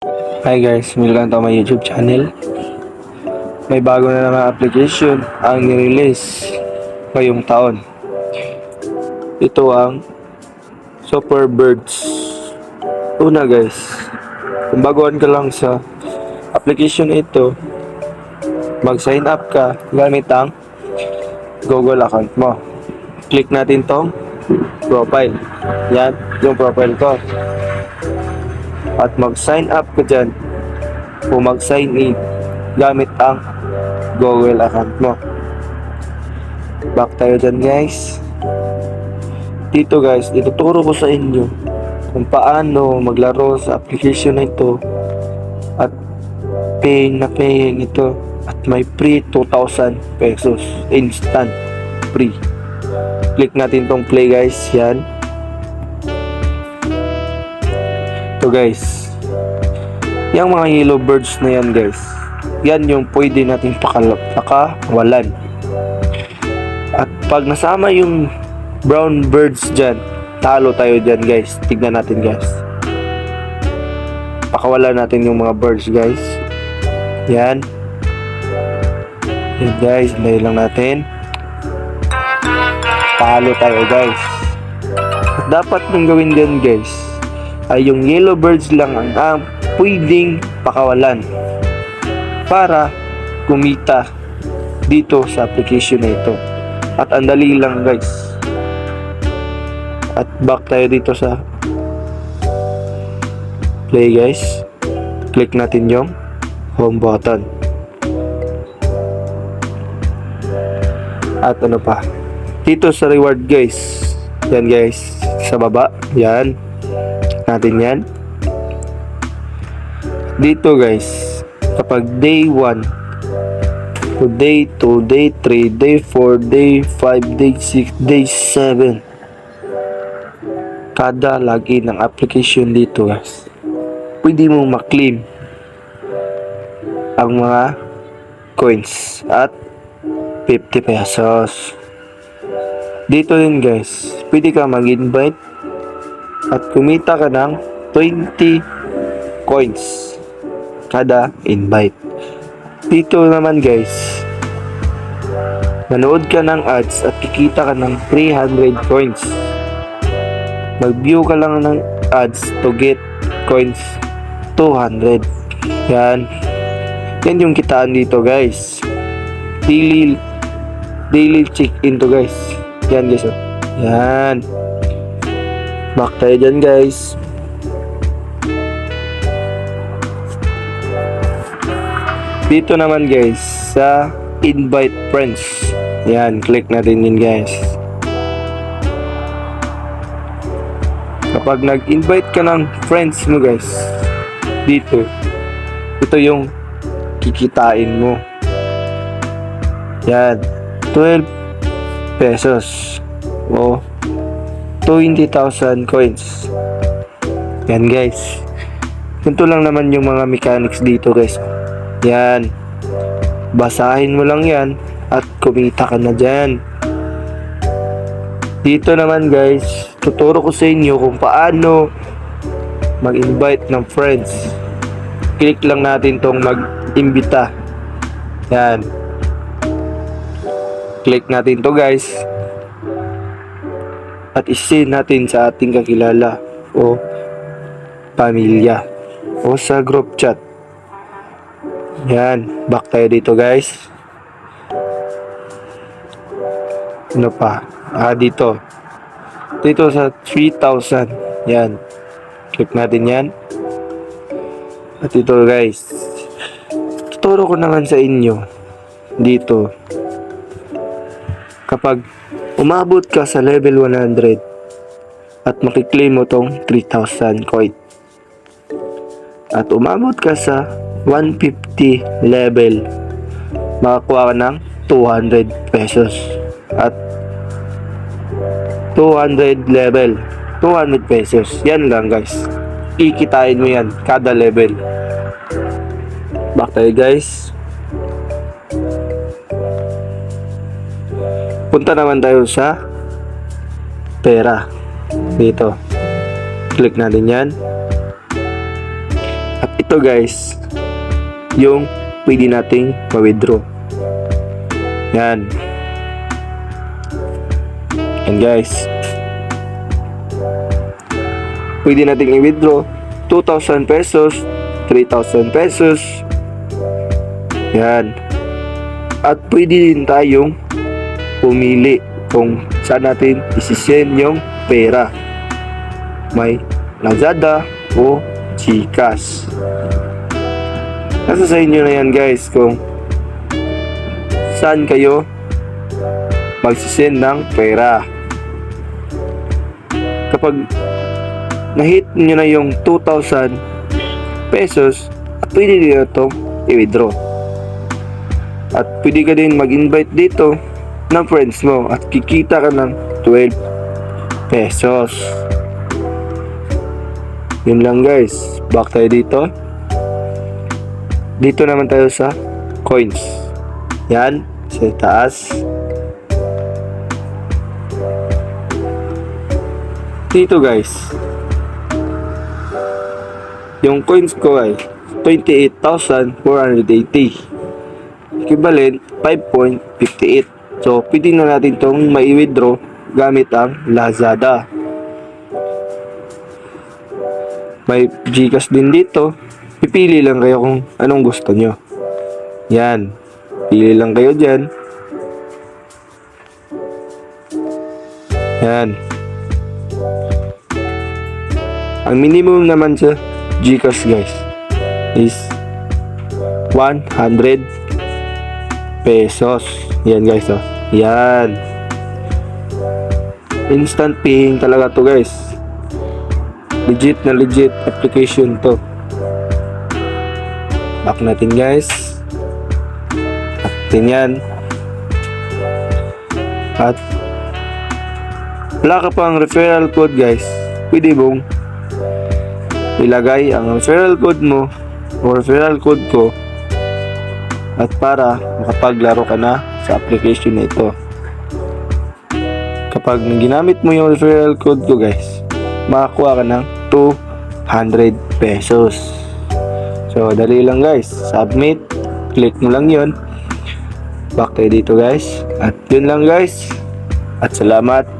Hi guys, welcome to my YouTube channel. May bago na naman application ang nirelease ngayong taon. Ito ang Super Birds. Una guys, kung baguhan ka lang sa application na ito, mag-sign up ka gamit ang Google account mo. Click natin tong profile. Yan, yung profile ko. At mag-sign up ka dyan o mag-sign in gamit ang Google account mo. Back tayo dyan guys. Dito guys, ituturo ko sa inyo kung paano maglaro sa application na ito at paying ito at may free 2,000 pesos instant free. Click natin tong play guys. Yan. Ito guys, yung mga yellow birds na yan guys, yan yung pwede natin pakawalan. At pag nasama yung brown birds dyan, talo tayo dyan guys. Tignan natin guys, pakawalan natin yung mga birds guys. Yan guys, dahil lang natin, talo tayo guys. At dapat nang gawin dyan guys ay yung yellow birds lang ang pwedeng pakawalan para kumita dito sa application na ito. At andali lang guys. At back tayo dito sa play guys. Click natin yung home button. At ano pa, dito sa reward guys, yan guys, sa baba, yan natin yan. Dito guys, kapag day 1 to day 2, day 3, day 4, day 5, day 6, day 7, kada login ng application dito guys, pwede mong maklaim ang mga coins at 50 pesos. Dito din guys, pwede ka mag-invite at kumita ka ng 20 coins kada invite. Dito naman guys, manood ka ng ads at kikita ka ng 300 coins. Mag-view ka lang ng ads to get coins 200. Yan yung kitaan dito guys. Daily check in to guys. Yan guys, oh. Yan. Back tayo dyan guys. Dito naman guys sa invite friends. Yan, click natin din guys. Kapag nag-invite ka ng friends mo guys, dito, ito yung kikitain mo. Yan, 12 pesos o 20,000 coins. Yan guys. Ganito lang naman yung mga mechanics dito guys. Yan. Basahin mo lang yan at kumita ka na dyan. Dito naman guys, tuturo ko sa inyo kung paano mag-invite ng friends. Click lang natin tong mag-imbita. Yan. Click natin to guys. At i-send natin sa ating kakilala o pamilya o sa group chat. Yan, back tayo dito guys. Ano pa? Dito sa 3,000. Yan, click natin yan. At ito guys, tuturo ko naman sa inyo dito, kapag umabot ka sa level 100 at makiklaim mo tong 3,000 coin at umabot ka sa 150 level, makakuha ka ng 200 pesos. At 200 level, 200 pesos. Yan lang guys, ikitain mo yan kada level. Back tayo guys. Punta naman tayo sa pera. Dito, click natin yan. At ito guys, yung pwede nating ma-withdraw. Yan. Yan guys. Pwede nating i-withdraw 2,000 pesos, 3,000 pesos. Yan. At pwede din tayong pumili kung saan natin isi-send yung pera. May Lazada o GCash. Nasa sa inyo na yan guys kung saan kayo magsisend ng pera. Kapag na-hit nyo na yung 2,000 pesos, at pwede nyo itong i-withdraw. At pwede ka din mag-invite dito ng friends mo at kikita ka ng 12 pesos. Yun lang guys. Back tayo dito. Dito naman tayo sa coins. Yan, sa taas. Dito guys, yung coins ko ay 28,480, equivalent 5.58. So pwede na natin itong mai-withdraw gamit ang Lazada. May GCash din dito. Pipili lang kayo kung anong gusto nyo. Yan, pili lang kayo dyan. Yan. Ang minimum naman sa GCash guys is 100 pesos. Yan guys, oh. Yan. Instant paying talaga to guys. Legit na legit application to. Back natin guys. At yan. At wala ka pang referral code guys, pwede mong ilagay ang referral code mo o referral code ko at para makapaglaro ka na sa application na ito. Kapag ginamit mo yung referral code ko guys, makakuha ka ng 200 pesos. So dali lang guys, submit, click mo lang yun. Back tayo dito guys. At yun lang guys. At salamat.